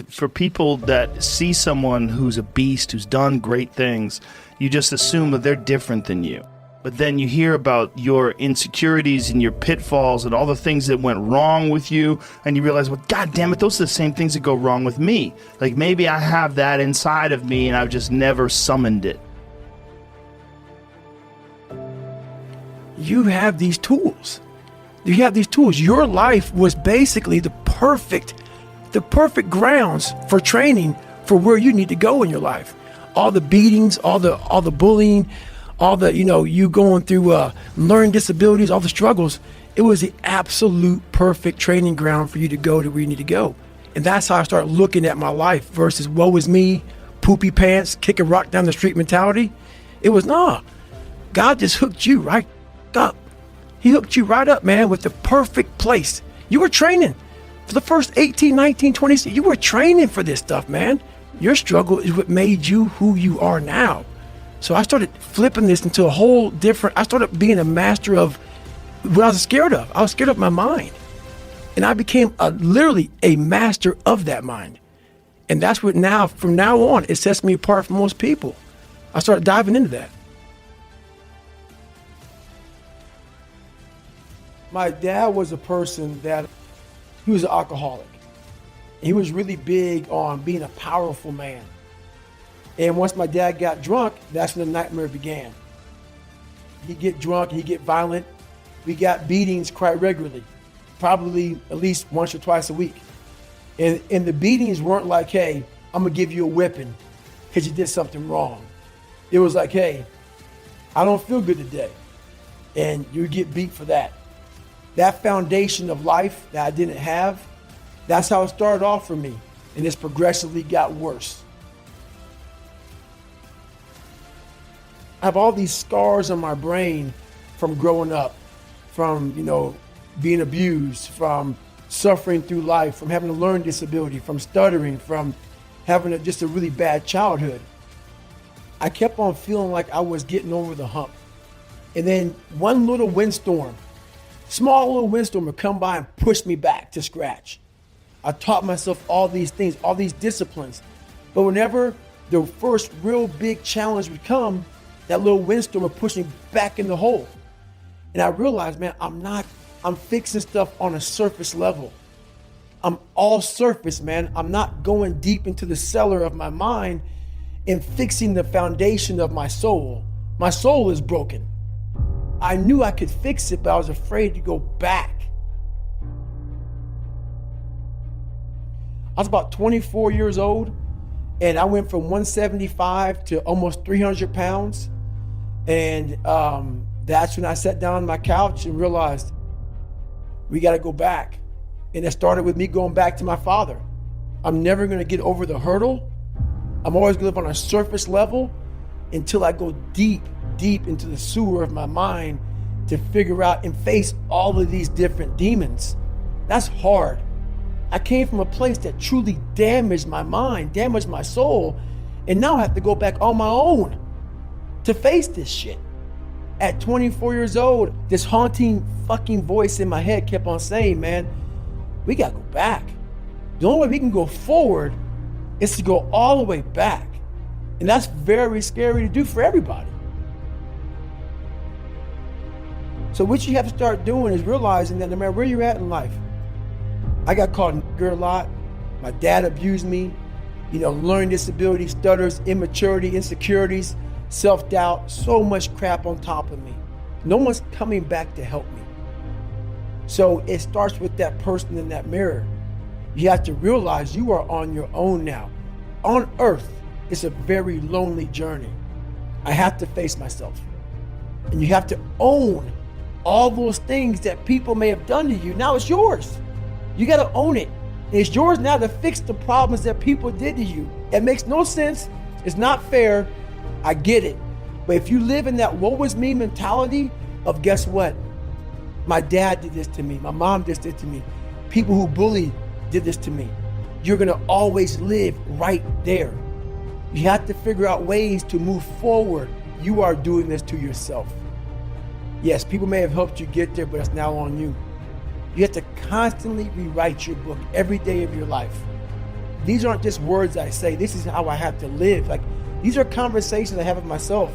For people that see someone who's a beast, who's done great things, you just assume that they're different than you. But then you hear about your insecurities and your pitfalls and all the things that went wrong with you, and you realize, well, God damn it, those are the same things that go wrong with me. Like maybe I have that inside of me and I've just never summoned it. You have these tools. Your life was basically the perfect grounds for training for where you need to go in your life. All the beatings, all the bullying, all the, you going through learning disabilities, all the struggles. It was the absolute perfect training ground for you to go to where you need to go. And that's how I started looking at my life versus woe is me, poopy pants, kick a rock down the street mentality. It was, God just hooked you right up. He hooked you right up, man, with the perfect place. You were training for the first 18, 19, 20, you were training for this stuff, man. Your struggle is what made you who you are now. So I started flipping this into a whole different, I started being a master of what I was scared of. I was scared of my mind. And I became literally a master of that mind. And that's what now, from now on, it sets me apart from most people. I started diving into that. My dad was a person that, he was an alcoholic. He was really big on being a powerful man. And once my dad got drunk, that's when the nightmare began. He'd get drunk, he'd get violent. We got beatings quite regularly, probably at least once or twice a week. And the beatings weren't like, hey, I'm gonna give you a whipping because you did something wrong. It was like, hey, I don't feel good today. And you get beat for that. That foundation of life that I didn't have, that's how it started off for me. And it's progressively got worse. I have all these scars on my brain from growing up, from, being abused, from suffering through life, from having a learning disability, from stuttering, from having just a really bad childhood. I kept on feeling like I was getting over the hump. And then one little windstorm, small little windstorm would come by and push me back to scratch. I taught myself all these things, all these disciplines. But whenever the first real big challenge would come, that little windstorm would push me back in the hole. And I realized, man, I'm fixing stuff on a surface level. I'm all surface, man. I'm not going deep into the cellar of my mind and fixing the foundation of my soul. My soul is broken. I knew I could fix it, but I was afraid to go back. I was about 24 years old, and I went from 175 to almost 300 pounds. And that's when I sat down on my couch and realized we got to go back. And it started with me going back to my father. I'm never going to get over the hurdle. I'm always going to live on a surface level until I go deep into the sewer of my mind to figure out and face all of these different demons. That's hard. I came from a place that truly damaged my mind, damaged my soul, and now I have to go back on my own to face this shit. At 24 years old, this haunting fucking voice in my head kept on saying, man, we gotta go back. The only way we can go forward is to go all the way back. And that's very scary to do for everybody. So what you have to start doing is realizing that no matter where you're at in life, I got called nigger a lot. My dad abused me. Learning disability, stutters, immaturity, insecurities, self-doubt, so much crap on top of me. No one's coming back to help me. So it starts with that person in that mirror. You have to realize you are on your own now. On earth, it's a very lonely journey. I have to face myself. And you have to own all those things that people may have done to you. Now it's yours. You got to own it. It's yours now to fix the problems that people did to you. It makes no sense. It's not fair. I get it. But if you live in that woe is me mentality of guess what? My dad did this to me. My mom did this to me. People who bullied did this to me. You're going to always live right there. You have to figure out ways to move forward. You are doing this to yourself. Yes, people may have helped you get there, but it's now on you. You have to constantly rewrite your book every day of your life. these aren't just words I say. This is how I have to live. Like, these are conversations I have with myself.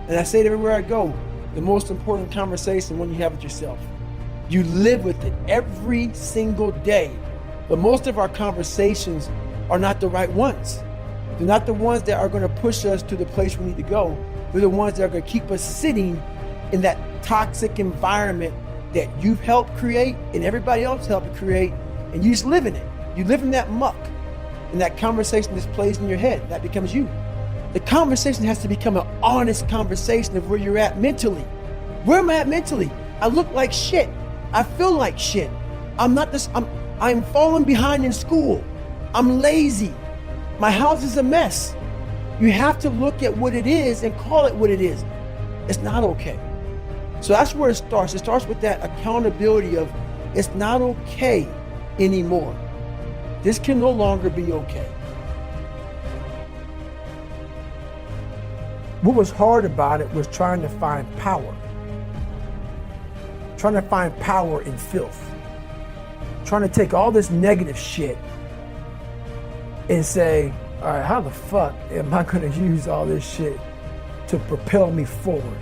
And I say it everywhere I go. The most important conversation when you have it yourself. You live with it every single day. But most of our conversations are not the right ones. They're not the ones that are going to push us to the place we need to go. They're the ones that are going to keep us sitting in that toxic environment that you've helped create and everybody else helped create, and you just live in it. You live in that muck, and that conversation just plays in your head. That becomes you. The conversation has to become an honest conversation of where you're at mentally. Where am I at mentally? I look like shit. I feel like shit. I'm falling behind in school. I'm lazy. My house is a mess. You have to look at what it is and call it what it is. It's not okay. So that's where it starts. It starts with that accountability of it's not okay anymore. This can no longer be okay. What was hard about it was trying to find power. Trying to find power in filth. Trying to take all this negative shit and say, all right, how the fuck am I gonna use all this shit to propel me forward?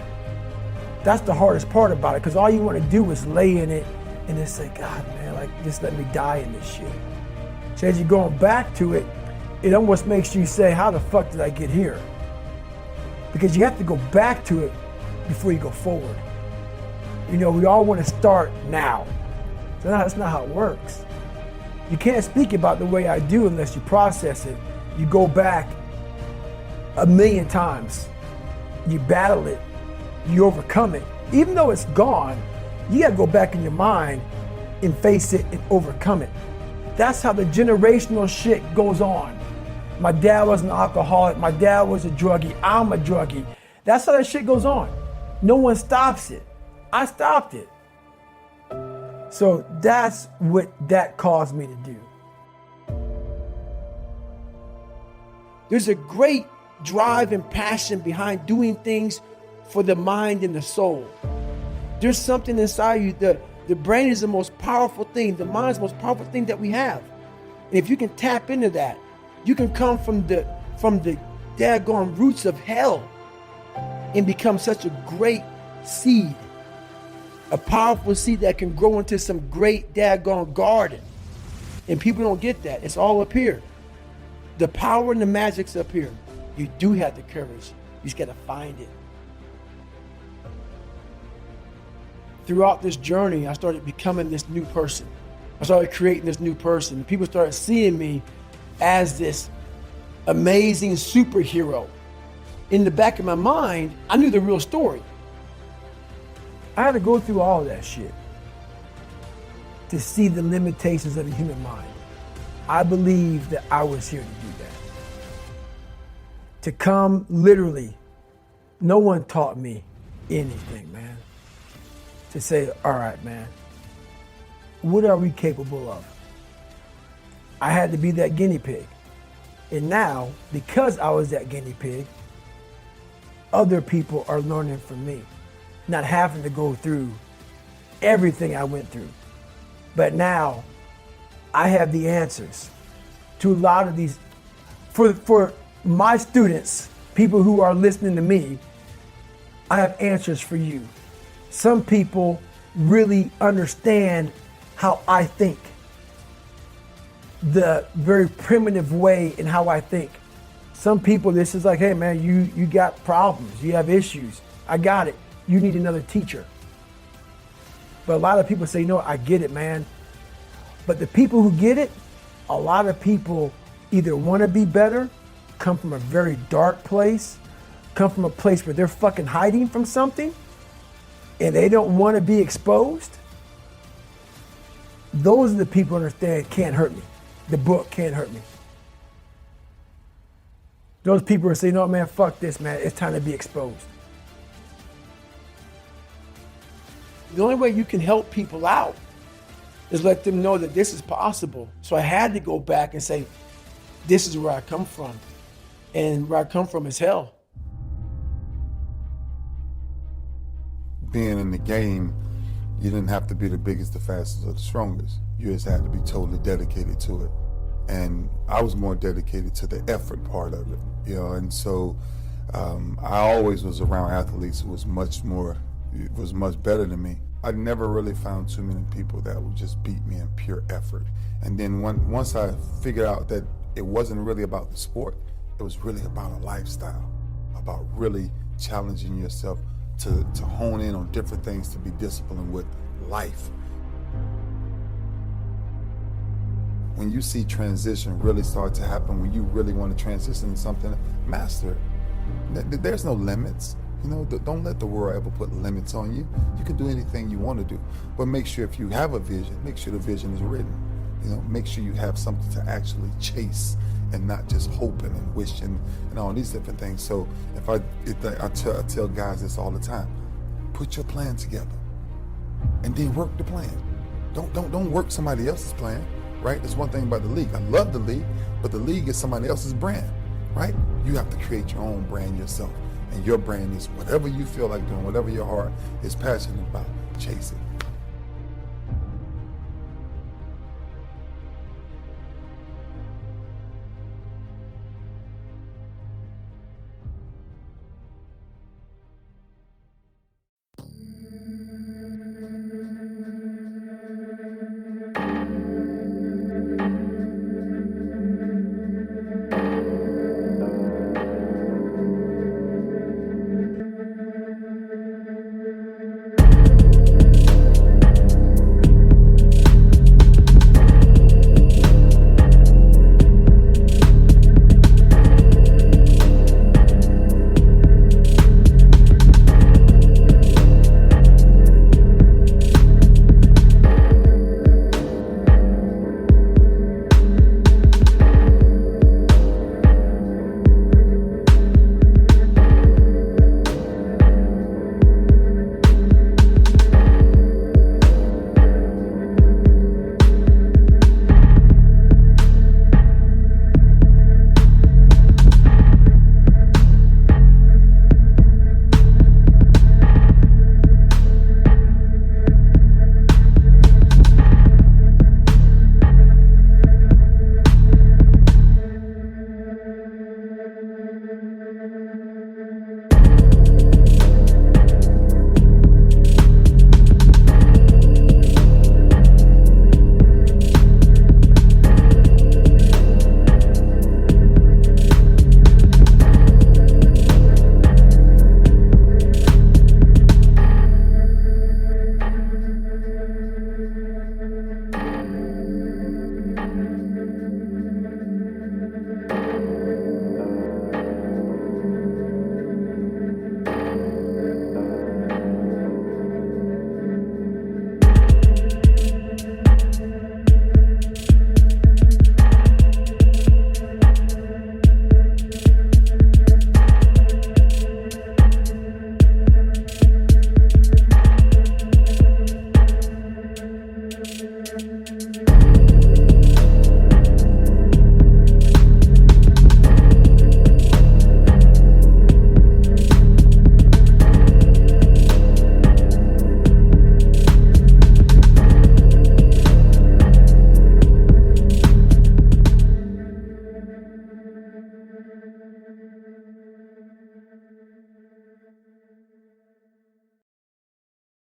That's the hardest part about it, because all you want to do is lay in it and just say, God, man, like, just let me die in this shit. So as you're going back to it, it almost makes you say, how the fuck did I get here? Because you have to go back to it before you go forward. You know, we all want to start now. So that's not how it works. You can't speak about the way I do unless you process it. You go back 1,000,000 times. You battle it. You overcome it. Even though it's gone, you gotta go back in your mind and face it and overcome it. That's how the generational shit goes on. My dad was an alcoholic. My dad was a druggie. I'm a druggie. That's how that shit goes on. No one stops it. I stopped it. So that's what that caused me to do. There's a great drive and passion behind doing things for the mind and the soul. There's something inside you. The brain is the most powerful thing. The mind is the most powerful thing that we have. And if you can tap into that, you can come from the daggone roots of hell and become such a great seed. A powerful seed that can grow into some great daggone garden. And people don't get that. It's all up here. The power and the magic's up here. You do have the courage. You just got to find it. Throughout this journey, I started becoming this new person. I started creating this new person. And people started seeing me as this amazing superhero. In the back of my mind, I knew the real story. I had to go through all of that shit to see the limitations of the human mind. I believe that I was here to do that. To come literally, no one taught me anything, man. To say, all right, man, what are we capable of? I had to be that guinea pig. And now, because I was that guinea pig, other people are learning from me. Not having to go through everything I went through. But now, I have the answers to a lot of these. For my students, people who are listening to me, I have answers for you. Some people really understand how I think. The very primitive way in how I think. Some people, this is like, hey man, you got problems, you have issues. I got it. You need another teacher. But a lot of people say, you know what, I get it, man. But the people who get it, a lot of people either want to be better, come from a very dark place, come from a place where they're fucking hiding from something, and they don't want to be exposed. Those are the people who understand can't hurt me. The book can't hurt me. Those people who say, no man, fuck this, man. It's time to be exposed. The only way you can help people out is let them know that this is possible. So I had to go back and say, this is where I come from. And where I come from is hell. Being in the game, you didn't have to be the biggest, the fastest, or the strongest. You just had to be totally dedicated to it. And I was more dedicated to the effort part of it, you know. And so I always was around athletes who was much better than me. I never really found too many people that would just beat me in pure effort. And then once I figured out that it wasn't really about the sport, it was really about a lifestyle, about really challenging yourself to hone in on different things, to be disciplined with life. When you see transition really start to happen, when you really want to transition into something, master it. There's no limits. You know, don't let the world ever put limits on you. You can do anything you want to do, but make sure if you have a vision, make sure the vision is written. You know, make sure you have something to actually chase and not just hoping and wishing and all these different things. So I tell guys this all the time: put your plan together and then work the plan. Don't work somebody else's plan. Right? That's one thing about the league. I love the league, but the league is somebody else's brand, right? You have to create your own brand yourself. And your brand is whatever you feel like doing, whatever your heart is passionate about, chase it.